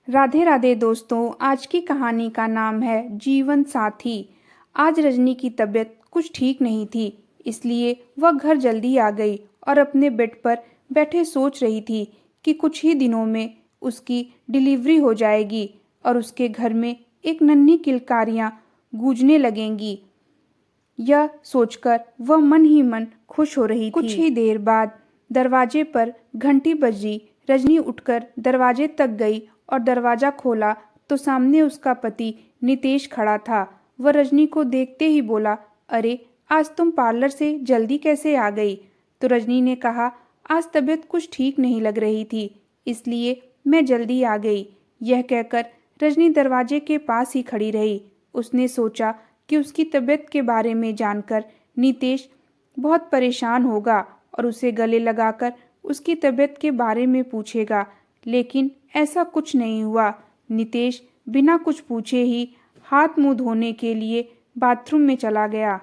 राधे राधे दोस्तों। आज की कहानी का नाम है जीवन साथी। आज रजनी की तबीयत कुछ ठीक नहीं थी, इसलिए वह घर जल्दी आ गई और अपने बेड पर बैठे सोच रही थी कि कुछ ही दिनों में उसकी डिलीवरी हो जाएगी और उसके घर में एक नन्ही किलकारियां गूंजने लगेंगी। यह सोचकर वह मन ही मन खुश हो रही थी। कुछ ही देर बाद दरवाजे पर घंटी बजी। रजनी उठकर दरवाजे तक गई और दरवाजा खोला तो सामने उसका पति नितेश खड़ा था। वह रजनी को देखते ही बोला, अरे आज तुम पार्लर से जल्दी कैसे आ गई? तो रजनी ने कहा, आज तबीयत कुछ ठीक नहीं लग रही थी, इसलिए मैं जल्दी आ गई। यह कहकर रजनी दरवाजे के पास ही खड़ी रही। उसने सोचा कि उसकी तबीयत के बारे में जानकर नितेश बहुत परेशान होगा और उसे गले लगाकर उसकी तबीयत के बारे में पूछेगा, लेकिन ऐसा कुछ नहीं हुआ। नितेश बिना कुछ पूछे ही हाथ मुंह धोने के लिए बाथरूम में चला गया।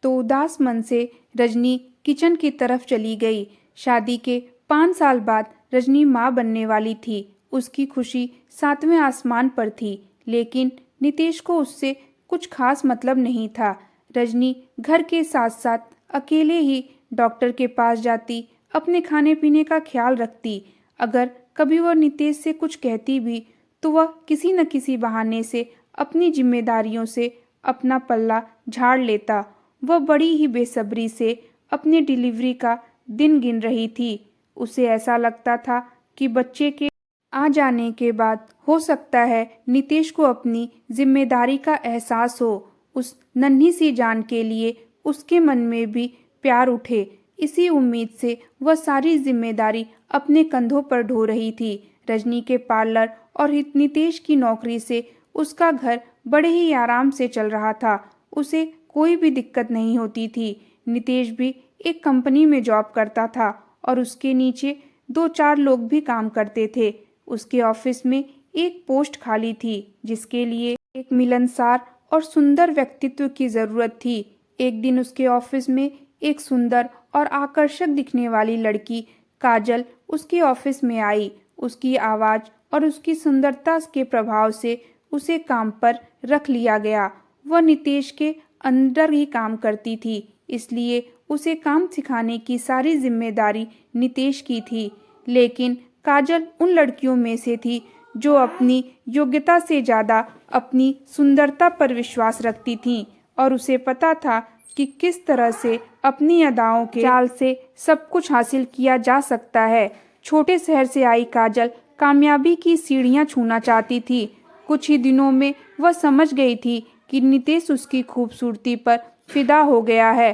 तो उदास मन से रजनी किचन की तरफ चली गई। शादी के 5 साल बाद रजनी माँ बनने वाली थी। उसकी खुशी 7वें आसमान पर थी, लेकिन नितेश को उससे कुछ खास मतलब नहीं था। रजनी घर के साथ साथ अकेले ही डॉक्टर के पास जाती, अपने खाने पीने का ख्याल रखती। अगर कभी वह नितेश से कुछ कहती भी तो वह किसी न किसी बहाने से अपनी जिम्मेदारियों से अपना पल्ला झाड़ लेता। वह बड़ी ही बेसब्री से अपनी डिलीवरी का दिन गिन रही थी। उसे ऐसा लगता था कि बच्चे के आ जाने के बाद हो सकता है नितेश को अपनी जिम्मेदारी का एहसास हो। उस नन्ही सी जान के लिए उसके मन में भी प्यार उठे। इसी उम्मीद से वह सारी जिम्मेदारी अपने कंधों पर ढो रही थी। रजनी के पार्लर और नितेश की नौकरी से उसका घर बड़े ही आराम से चल रहा था। उसे कोई भी दिक्कत नहीं होती थी। नितेश भी एक कंपनी में जॉब करता था और उसके नीचे 2-4 लोग भी काम करते थे। उसके ऑफिस में एक पोस्ट खाली थी, जिसके लिए एक मिलनसार और सुंदर व्यक्तित्व की जरूरत थी। एक दिन उसके ऑफिस में एक सुंदर और आकर्षक दिखने वाली लड़की काजल उसके ऑफिस में आई। उसकी आवाज और उसकी सुंदरता के प्रभाव से उसे काम पर रख लिया गया। वह नितेश के अंदर ही काम करती थी, इसलिए उसे काम सिखाने की सारी जिम्मेदारी नितेश की थी। लेकिन काजल उन लड़कियों में से थी जो अपनी योग्यता से ज़्यादा अपनी सुंदरता पर विश्वास रखती थीं और उसे पता था कि किस तरह से अपनी अदाओं के जाल से सब कुछ हासिल किया जा सकता है। छोटे शहर से आई काजल कामयाबी की सीढ़ियां छूना चाहती थी। कुछ ही दिनों में वह समझ गई थी कि नितेश उसकी खूबसूरती पर फिदा हो गया है।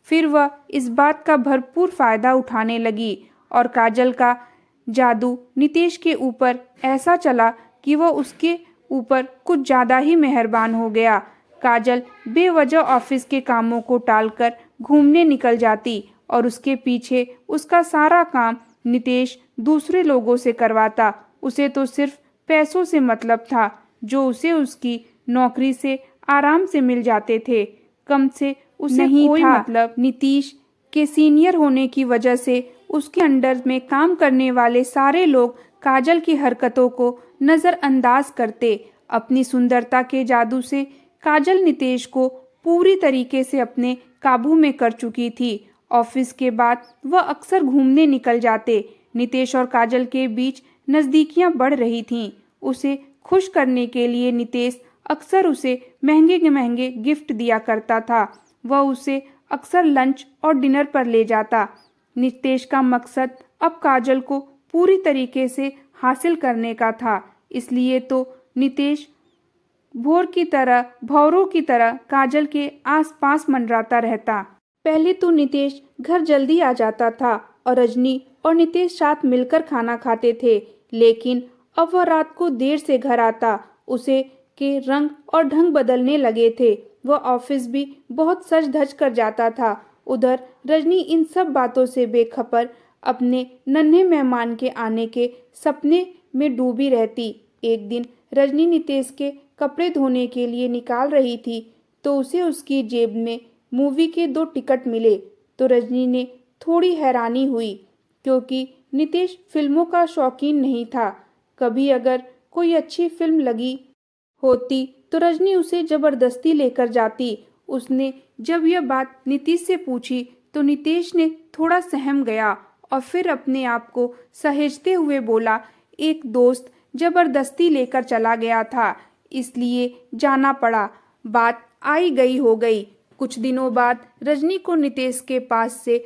फिर वह इस बात का भरपूर फायदा उठाने लगी और काजल का जादू नितेश के ऊपर ऐसा चला कि वह उसके ऊपर कुछ ज़्यादा ही मेहरबान हो गया। काजल बेवजह ऑफिस के कामों को टालकर घूमने निकल जाती और उसके पीछे उसका सारा काम नितेश दूसरे लोगों से करवाता। उसे तो सिर्फ पैसों से मतलब था, जो उसे उसकी नौकरी से आराम से मिल जाते थे। कम से उसे नहीं कोई था मतलब नीतीश के सीनियर होने की वजह से उसके अंडर में काम करने वाले सारे लोग काजल की हरकतों को नज़रअंदाज करते। अपनी सुंदरता के जादू से काजल नितेश को पूरी तरीके से अपने काबू में कर चुकी थी। ऑफिस के बाद वह अक्सर घूमने निकल जाते। नितेश और काजल के बीच नज़दीकियां बढ़ रही थीं। उसे खुश करने के लिए नितेश अक्सर उसे महंगे महंगे गिफ्ट दिया करता था। वह उसे अक्सर लंच और डिनर पर ले जाता। नितेश का मकसद अब काजल को पूरी तरीके से हासिल करने का था, इसलिए तो नितेश भौरों की तरह काजल के आसपास मंडराता रहता। पहले तो नितेश घर जल्दी आ जाता था और रजनी और नितेश साथ मिलकर खाना खाते थे, लेकिन अब वह रात को देर से घर आता। उसे के रंग और ढंग बदलने लगे थे। वह ऑफिस भी बहुत सज धज कर जाता था। उधर रजनी इन सब बातों से बेखबर अपने नन्हे मेहमान के आने के सपने में डूबी रहती। एक दिन रजनी नितेश के कपड़े धोने के लिए निकाल रही थी तो उसे उसकी जेब में मूवी के 2 टिकट मिले। तो रजनी ने थोड़ी हैरानी हुई, क्योंकि नितेश फिल्मों का शौकीन नहीं था। कभी अगर कोई अच्छी फिल्म लगी होती तो रजनी उसे जबरदस्ती लेकर जाती। उसने जब यह बात नीतीश से पूछी तो नीतीश ने थोड़ा सहम गया और फिर अपने आप को सहेजते हुए बोला, एक दोस्त जबरदस्ती लेकर चला गया था, इसलिए जाना पड़ा। बात आई गई हो गई। कुछ दिनों बाद रजनी को नीतीश के पास से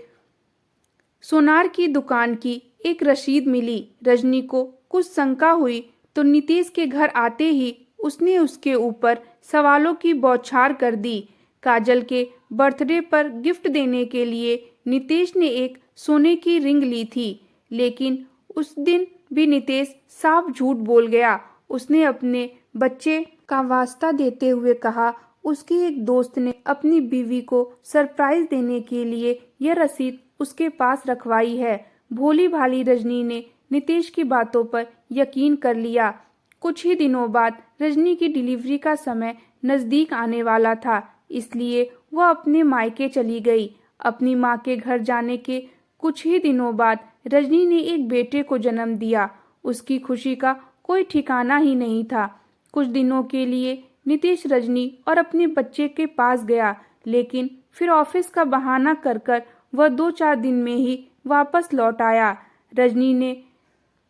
सोनार की दुकान की एक रसीद मिली। रजनी को कुछ शंका हुई तो नीतीश के घर आते ही उसने उसके ऊपर सवालों की बौछार कर दी। काजल के बर्थडे पर गिफ्ट देने के लिए नीतीश ने एक सोने की रिंग ली थी, लेकिन उस दिन भी नीतीश साफ झूठ बोल गया। उसने अपने बच्चे का वास्ता देते हुए कहा, उसकी एक दोस्त ने अपनी बीवी को सरप्राइज देने के लिए यह रसीद उसके पास रखवाई है। भोली भाली रजनी ने नीतीश की बातों पर यकीन कर लिया। कुछ ही दिनों बाद रजनी की डिलीवरी का समय नजदीक आने वाला था, इसलिए वह अपने मायके चली गई। अपनी मां के घर जाने के कुछ ही दिनों बाद रजनी ने एक बेटे को जन्म दिया। उसकी खुशी का कोई ठिकाना ही नहीं था। कुछ दिनों के लिए नीतीश रजनी और अपने बच्चे के पास गया, लेकिन फिर ऑफिस का बहाना कर कर वह 2-4 दिन में ही वापस लौट आया। रजनी ने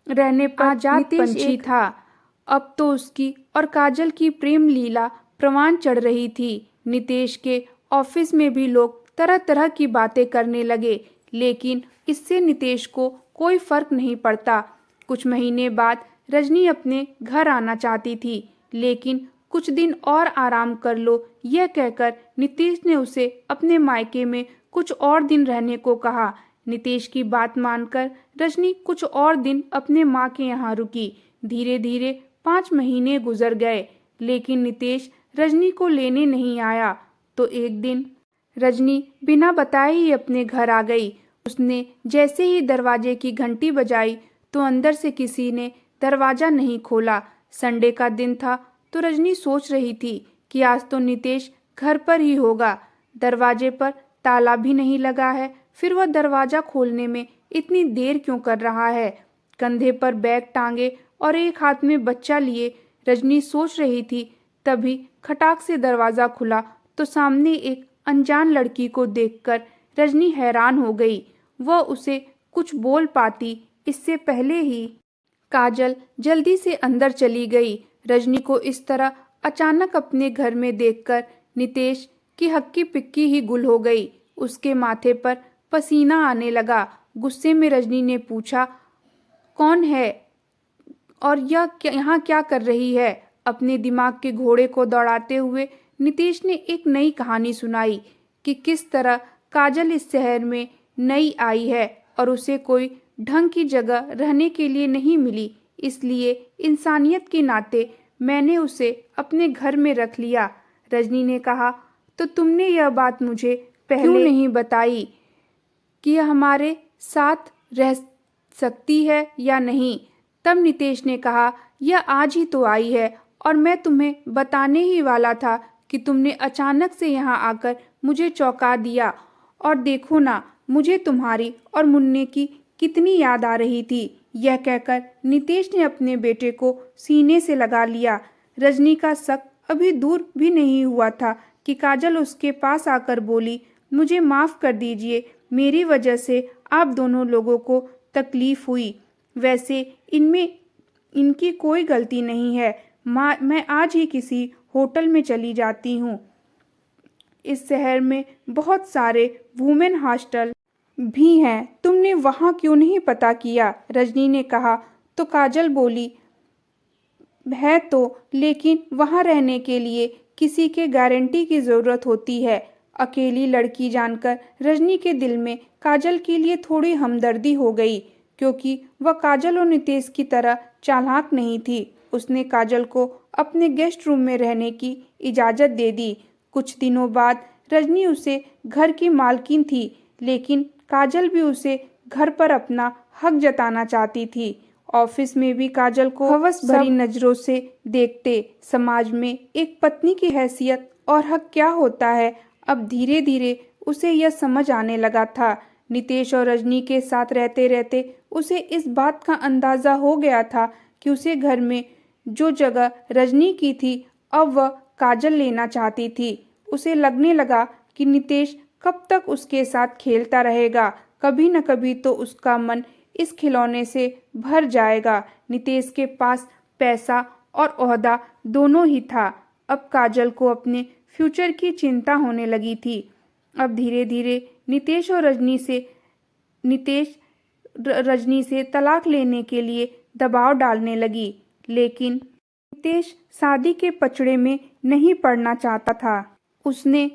रहने पर आजाद पंछी था। अब तो उसकी और काजल की प्रेम लीला प्रवान चढ़ रही थी। नीतीश के ऑफिस में भी लोग तरह तरह की बातें करने लगे, लेकिन इससे नीतीश को कोई फर्क नहीं पड़ता। कुछ महीने बाद रजनी अपने घर आना चाहती थी, लेकिन कुछ दिन और आराम कर लो यह कहकर नीतीश ने उसे अपने मायके में कुछ और दिन रहने को कहा। नीतीश की बात मानकर रजनी कुछ और दिन अपने माँ के यहाँ रुकी। धीरे धीरे 5 महीने गुजर गए, लेकिन नीतीश रजनी को लेने नहीं आया। तो एक दिन रजनी बिना बताए ही अपने घर आ गई। उसने जैसे ही दरवाजे की घंटी बजाई तो अंदर से किसी ने दरवाजा नहीं खोला। संडे का दिन था तो रजनी सोच रही थी कि आज तो नीतीश घर पर ही होगा। दरवाजे पर ताला भी नहीं लगा है, फिर वह दरवाजा खोलने में इतनी देर क्यों कर रहा है। कंधे पर बैग टांगे और एक हाथ में बच्चा लिए रजनी सोच रही थी, तभी खटाक से दरवाजा खुला तो सामने एक अनजान लड़की को देखकर रजनी हैरान हो गई। वह उसे कुछ बोल पाती इससे पहले ही काजल जल्दी से अंदर चली गई। रजनी को इस तरह अचानक अपने घर में देखकर नीतीश की हक्की पिक्की ही गुल हो गई। उसके माथे पर पसीना आने लगा। गुस्से में रजनी ने पूछा, कौन है और यह यहाँ क्या कर रही है। अपने दिमाग के घोड़े को दौड़ाते हुए नीतीश ने एक नई कहानी सुनाई कि किस तरह काजल इस शहर में नई आई है और उसे कोई ढंग की जगह रहने के लिए नहीं मिली, इसलिए इंसानियत के नाते मैंने उसे अपने घर में रख लिया। रजनी ने कहा, तो तुमने यह बात मुझे पहले क्यों नहीं बताई कि यह हमारे साथ रह सकती है या नहीं। तब नीतीश ने कहा, यह आज ही तो आई है और मैं तुम्हें बताने ही वाला था कि तुमने अचानक से यहाँ आकर मुझे चौंका दिया। और देखो ना, मुझे तुम्हारी और मुन्ने की कितनी याद आ रही थी। यह कहकर नीतीश ने अपने बेटे को सीने से लगा लिया। रजनी का शक अभी दूर भी नहीं हुआ था कि काजल उसके पास आकर बोली, मुझे माफ़ कर दीजिए, मेरी वजह से आप दोनों लोगों को तकलीफ हुई। वैसे इनमें इनकी कोई गलती नहीं है। मैं आज ही किसी होटल में चली जाती हूँ। इस शहर में बहुत सारे वुमेन हॉस्टल भी हैं, तुमने वहाँ क्यों नहीं पता किया। रजनी ने कहा तो काजल बोली, है तो, लेकिन वहाँ रहने के लिए किसी के गारंटी की ज़रूरत होती है। अकेली लड़की जानकर रजनी के दिल में काजल के लिए थोड़ी हमदर्दी हो गई, क्योंकि वह काजल और नीतीश की तरह चालाक नहीं थी। उसने काजल को अपने गेस्ट रूम में रहने की इजाज़त दे दी। कुछ दिनों बाद रजनी उसे घर की मालकिन थी, लेकिन काजल भी उसे घर पर अपना हक जताना चाहती थी। ऑफिस में भी काजल को हवस भरी नज़रों से देखते। समाज में एक पत्नी की हैसियत और हक क्या होता है, अब धीरे धीरे उसे यह समझ आने लगा था। नीतीश और रजनी के साथ रहते रहते उसे इस बात का अंदाज़ा हो गया था कि उसे घर में जो जगह रजनी की थी अब वह काजल लेना चाहती थी। उसे लगने लगा कि नितेश कब तक उसके साथ खेलता रहेगा, कभी न कभी तो उसका मन इस खिलौने से भर जाएगा। नितेश के पास पैसा और ओहदा दोनों ही था। अब काजल को अपने फ्यूचर की चिंता होने लगी थी। अब धीरे धीरे नितेश रजनी से तलाक लेने के लिए दबाव डालने लगी, लेकिन नितेश शादी के पचड़े में नहीं पड़ना चाहता था। उसने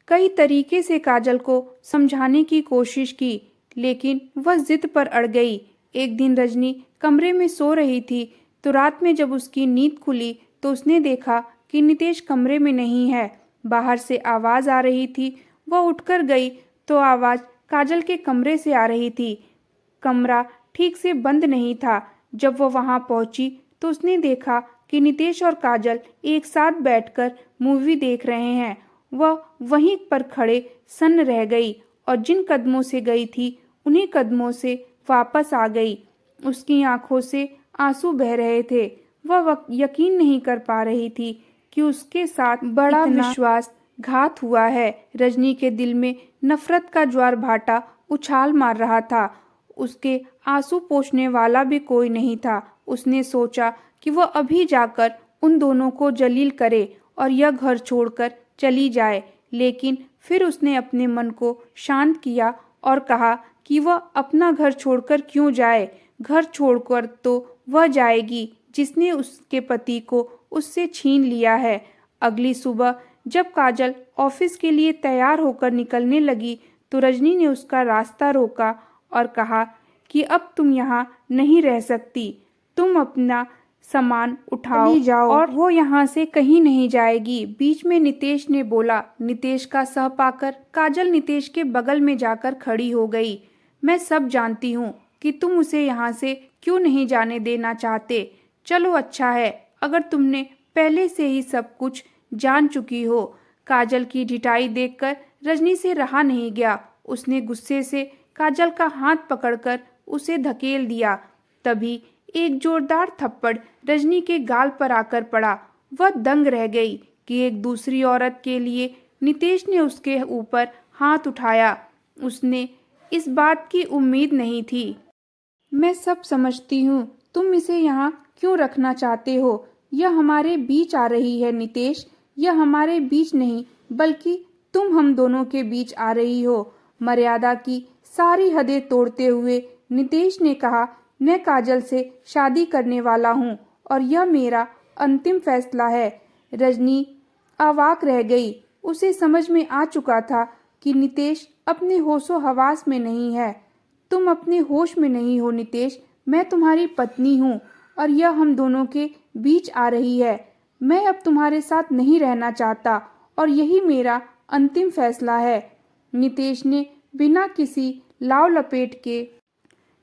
कई तरीके से काजल को समझाने की कोशिश की, लेकिन वह जिद पर अड़ गई। एक दिन रजनी कमरे में सो रही थी, तो रात में जब उसकी नींद खुली तो उसने देखा कि नितेश कमरे में नहीं है। बाहर से आवाज़ आ रही थी। वह उठकर गई तो आवाज़ काजल के कमरे से आ रही थी। कमरा ठीक से बंद नहीं था। जब वह वहां पहुंची तो उसने देखा कि नितेश और काजल एक साथ बैठकर मूवी देख रहे हैं। वह वहीं पर खड़े सन्न रह गई और जिन कदमों से गई थी उन्हीं कदमों से वापस आ गई। उसकी आंखों से आंसू बह रहे थे। वह यकीन नहीं कर पा रही थी कि उसके साथ बड़ा विश्वासघात हुआ है। रजनी के दिल में नफरत का ज्वार भाटा उछाल मार रहा था। उसके आंसू पोंछने वाला भी कोई नहीं था। उसने सोचा कि वह अभी जाकर उन दोनों को जलील करे और यह घर छोड़कर चली जाए, लेकिन फिर उसने अपने मन को शांत किया और कहा कि वह अपना घर छोड़कर क्यों जाए। घर छोड़कर तो वह जाएगी जिसने उसके पति को उससे छीन लिया है। अगली सुबह जब काजल ऑफिस के लिए तैयार होकर निकलने लगी तो रजनी ने उसका रास्ता रोका और कहा कि अब तुम यहाँ नहीं रह सकती, तुम अपना सामान उठाओ जाओ। और वो यहाँ से कहीं नहीं जाएगी। बीच में नितेश ने बोला। नितेश का सह पाकर काजल नितेश के बगल में जाकर खड़ी हो गई। मैं सब जानती हूँ कि तुम उसे यहाँ से क्यों नहीं जाने देना चाहते। चलो अच्छा है अगर तुमने पहले से ही सब कुछ जान चुकी हो। काजल की ढिठाई देखकर रजनी से रहा नहीं गया। उसने गुस्से से काजल का हाथ पकड़कर उसे धकेल दिया। तभी एक जोरदार थप्पड़ रजनी के गाल पर आकर पड़ा। वह दंग रह गई कि एक दूसरी औरत के लिए नितेश ने उसके ऊपर हाथ उठाया। उसने इस बात की उम्मीद नहीं थी। मैं सब समझती हूँ, तुम इसे यहाँ क्यों रखना चाहते हो। यह हमारे बीच आ रही है नितेश। यह हमारे बीच नहीं बल्कि तुम हम दोनों के बीच आ रही हो। मर्यादा की सारी हदें तोड़ते हुए नितेश ने कहा, मैं काजल से शादी करने वाला हूँ और यह मेरा अंतिम फैसला है। रजनी अवाक रह गई। उसे समझ में आ चुका था कि नितेश अपने होशो हवास में नहीं है। तुम अपने होश में नहीं हो नितेश। मैं तुम्हारी पत्नी हूँ और यह हम दोनों के बीच आ रही है। मैं अब तुम्हारे साथ नहीं रहना चाहता और यही मेरा अंतिम फैसला है। नितेश ने बिना किसी लाव लपेट के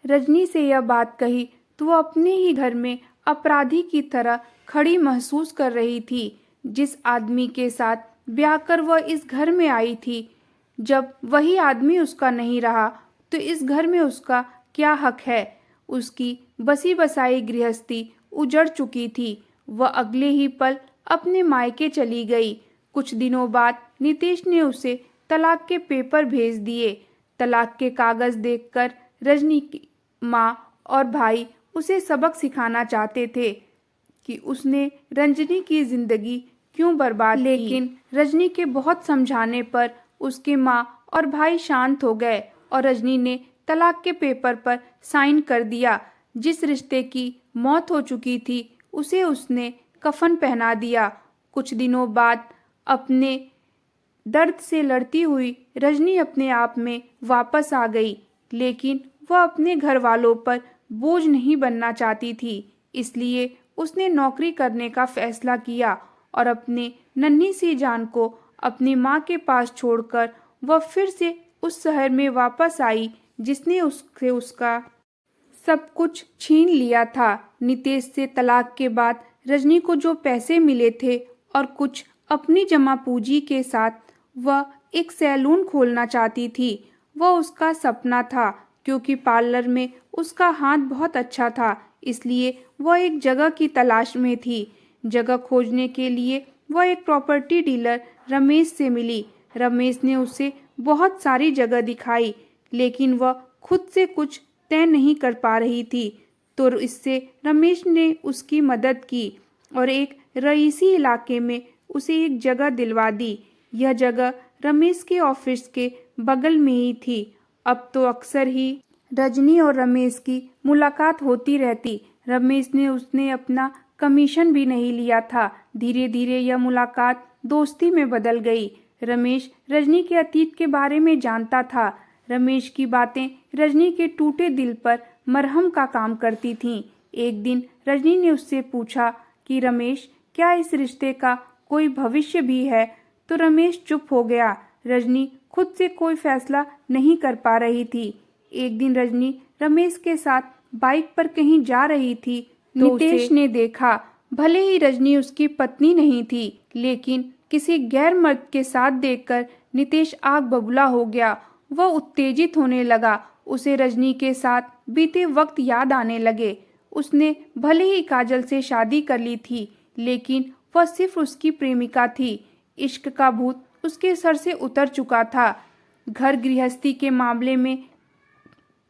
रजनी से यह बात कही तो वह अपने ही घर में अपराधी की तरह खड़ी महसूस कर रही थी। जिस आदमी के साथ ब्याह कर वह इस घर में आई थी, जब वही आदमी उसका नहीं रहा तो इस घर में उसका क्या हक है। उसकी बसी बसाई गृहस्थी उजड़ चुकी थी। वह अगले ही पल अपने मायके चली गई। कुछ दिनों बाद नितेश ने उसे तलाक के पेपर भेज दिए। तलाक के कागज देखकर रजनी की माँ और भाई उसे सबक सिखाना चाहते थे कि उसने रंजनी की जिंदगी क्यों बर्बाद की। लेकिन रजनी के बहुत समझाने पर उसके माँ और भाई शांत हो गए और रजनी ने तलाक के पेपर पर साइन कर दिया। जिस रिश्ते की मौत हो चुकी थी उसे उसने कफन पहना दिया। कुछ दिनों बाद अपने दर्द से लड़ती हुई रजनी अपने आप में वापस आ गई, लेकिन वह अपने घर वालों पर बोझ नहीं बनना चाहती थी। इसलिए उसने नौकरी करने का फैसला किया और अपने नन्ही सी जान को अपनी माँ के पास छोड़कर वह फिर से उस शहर में वापस आई जिसने उससे उसका सब कुछ छीन लिया था। नितेश से तलाक के बाद रजनी को जो पैसे मिले थे और कुछ अपनी जमा पूंजी के साथ वह एक सैलून खोलना चाहती थी। वह उसका सपना था क्योंकि पार्लर में उसका हाथ बहुत अच्छा था। इसलिए वह एक जगह की तलाश में थी। जगह खोजने के लिए वह एक प्रॉपर्टी डीलर रमेश से मिली। रमेश ने उसे बहुत सारी जगह दिखाई, लेकिन वह खुद से कुछ तय नहीं कर पा रही थी। तो इससे रमेश ने उसकी मदद की और एक रईसी इलाके में उसे एक जगह दिलवा दी। यह जगह रमेश के ऑफिस के बगल में ही थी। अब तो अक्सर ही रजनी और रमेश की मुलाकात होती रहती। रमेश ने उसने अपना कमीशन भी नहीं लिया था। धीरे धीरे यह मुलाकात दोस्ती में बदल गई। रमेश रजनी के अतीत के बारे में जानता था। रमेश की बातें रजनी के टूटे दिल पर मरहम का काम करती थीं। एक दिन रजनी ने उससे पूछा कि रमेश, क्या इस रिश्ते का कोई भविष्य भी है? तो रमेश चुप हो गया। रजनी खुद से कोई फैसला नहीं कर पा रही थी। एक दिन रजनी रमेश के साथ बाइक पर कहीं जा रही थी तो नितेश ने देखा। भले ही रजनी उसकी पत्नी नहीं थी, लेकिन किसी गैर मर्द के साथ देखकर नितेश आग बबूला हो गया। वह उत्तेजित होने लगा। उसे रजनी के साथ बीते वक्त याद आने लगे। उसने भले ही काजल से शादी कर ली थी, लेकिन वह सिर्फ उसकी प्रेमिका थी। इश्क का भूत उसके सर से उतर चुका था। घर गृहस्थी के मामले में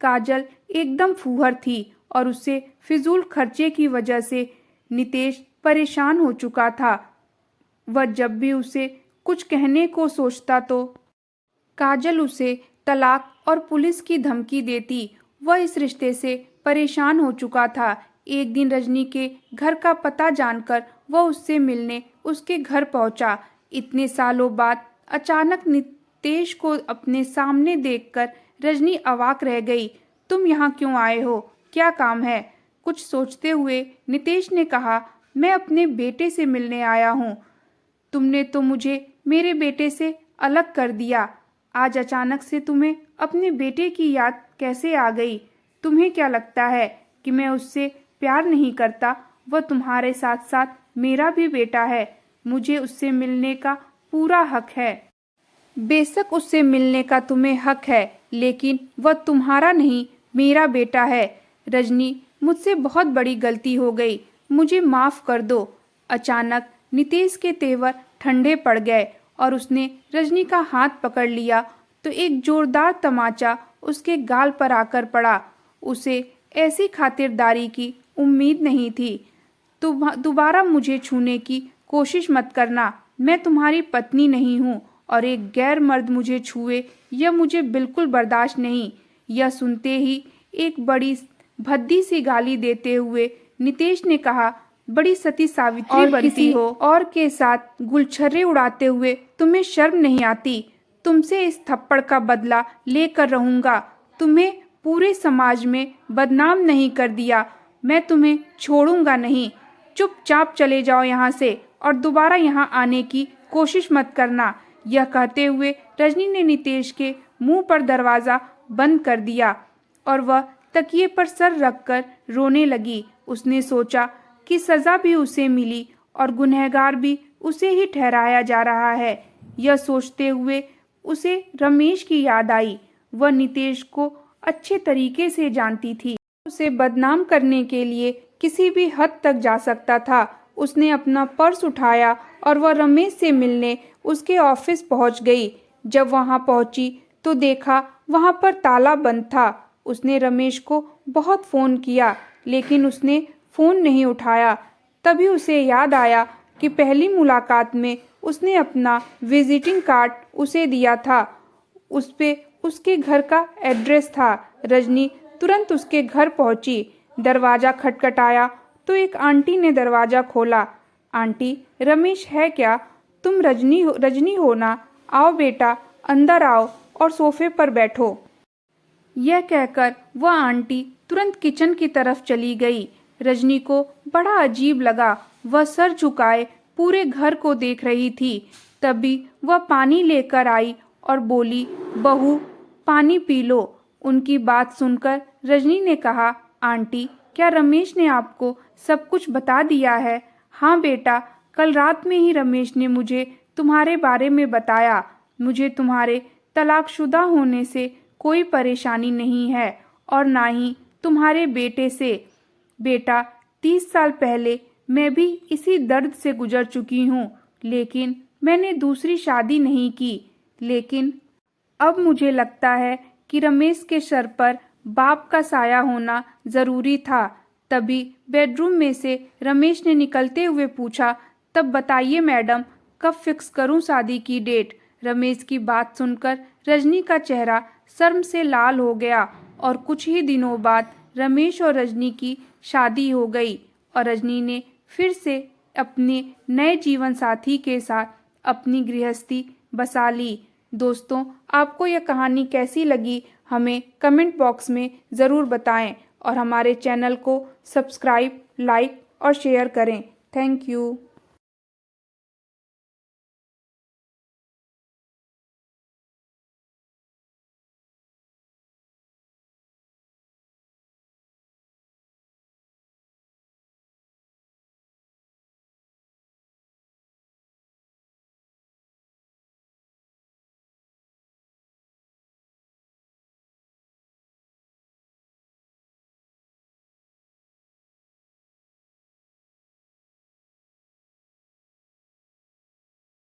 काजल एकदम फूहड़ थी और उसे फिजूल खर्चे की वजह से नितेश परेशान हो चुका था। वह जब भी उसे कुछ कहने को सोचता तो काजल उसे तलाक और पुलिस की धमकी देती। वह इस रिश्ते से परेशान हो चुका था। एक दिन रजनी के घर का पता जानकर वह उससे मिलने उसके घर पहुंचा। इतने सालों बाद अचानक नितेश को अपने सामने देखकर रजनी अवाक रह गई। तुम यहाँ क्यों आए हो? क्या काम है? कुछ सोचते हुए नितेश ने कहा, मैं अपने बेटे से मिलने आया हूँ। तुमने तो मुझे मेरे बेटे से अलग कर दिया। आज अचानक से तुम्हें अपने बेटे की याद कैसे आ गई? तुम्हें क्या लगता है कि मैं उससे प्यार नहीं करता? वह तुम्हारे साथ साथ मेरा भी बेटा है। मुझे उससे मिलने का पूरा हक है। बेशक उससे मिलने का तुम्हें हक है, लेकिन वह तुम्हारा नहीं, मेरा बेटा है। रजनी, मुझसे बहुत बड़ी गलती हो गई, मुझे माफ कर दो। अचानक नितेश के तेवर ठंडे पड़ गए और उसने रजनी का हाथ पकड़ लिया तो एक जोरदार तमाचा उसके गाल पर आकर पड़ा। उसे ऐसी खातिरदारी की उम्मीद नहीं थी। तुम दोबारा मुझे छूने की कोशिश मत करना। मैं तुम्हारी पत्नी नहीं हूँ और एक गैर मर्द मुझे छुए यह मुझे बिल्कुल बर्दाश्त नहीं। यह सुनते ही एक बड़ी भद्दी सी गाली देते हुए नितेश ने कहा, बड़ी सती सावित्री बनती हो और के साथ गुलछर्रे उड़ाते हुए तुम्हें शर्म नहीं आती? तुमसे इस थप्पड़ का बदला लेकर रहूंगा। तुम्हें पूरे समाज में बदनाम नहीं कर दिया, मैं तुम्हें छोड़ूंगा नहीं। चुपचाप चले जाओ यहाँ से और दोबारा यहाँ आने की कोशिश मत करना। यह कहते हुए रजनी ने नितेश के मुंह पर दरवाजा बंद कर दिया और वह तकिए पर सर रखकर रोने लगी। उसने सोचा कि सजा भी उसे मिली और गुनहगार भी उसे ही ठहराया जा रहा है। यह सोचते हुए उसे रमेश की याद आई। वह नितेश को अच्छे तरीके से जानती थी। उसे बदनाम करने के लिए किसी भी हद तक जा सकता था। उसने अपना पर्स उठाया और वह रमेश से मिलने उसके ऑफिस पहुंच गई। जब वहां पहुंची तो देखा वहां पर ताला बंद था। उसने रमेश को बहुत फ़ोन किया, लेकिन उसने फ़ोन नहीं उठाया। तभी उसे याद आया कि पहली मुलाकात में उसने अपना विजिटिंग कार्ड उसे दिया था। उस पे उसके घर का एड्रेस था। रजनी तुरंत उसके घर पहुंची। दरवाज़ा खटखटाया तो एक आंटी ने दरवाज़ा खोला। आंटी, रमेश है क्या? तुम रजनी हो ना? आओ बेटा, अंदर आओ और सोफे पर बैठो। यह कहकर वह आंटी तुरंत किचन की तरफ चली गई। रजनी को बड़ा अजीब लगा। वह सर झुकाए पूरे घर को देख रही थी। तभी वह पानी लेकर आई और बोली, बहू, पानी पी लो। उनकी बात सुनकर रजनी ने कहा, आंटी, क्या रमेश ने आपको सब कुछ बता दिया है? हाँ बेटा, कल रात में ही रमेश ने मुझे तुम्हारे बारे में बताया। मुझे तुम्हारे तलाकशुदा होने से कोई परेशानी नहीं है और ना ही तुम्हारे बेटे से। बेटा, 30 साल पहले मैं भी इसी दर्द से गुजर चुकी हूँ, लेकिन मैंने दूसरी शादी नहीं की। लेकिन अब मुझे लगता है कि रमेश के सर पर बाप का साया होना जरूरी था। तभी बेडरूम में से रमेश ने निकलते हुए पूछा, तब बताइए मैडम, कब फिक्स करूं शादी की डेट। रमेश की बात सुनकर रजनी का चेहरा शर्म से लाल हो गया और कुछ ही दिनों बाद रमेश और रजनी की शादी हो गई और रजनी ने फिर से अपने नए जीवन साथी के साथ अपनी गृहस्थी बसा ली। दोस्तों, आपको यह कहानी कैसी लगी हमें कमेंट बॉक्स में ज़रूर बताएं और हमारे चैनल को सब्सक्राइब, लाइक और शेयर करें। Thank you.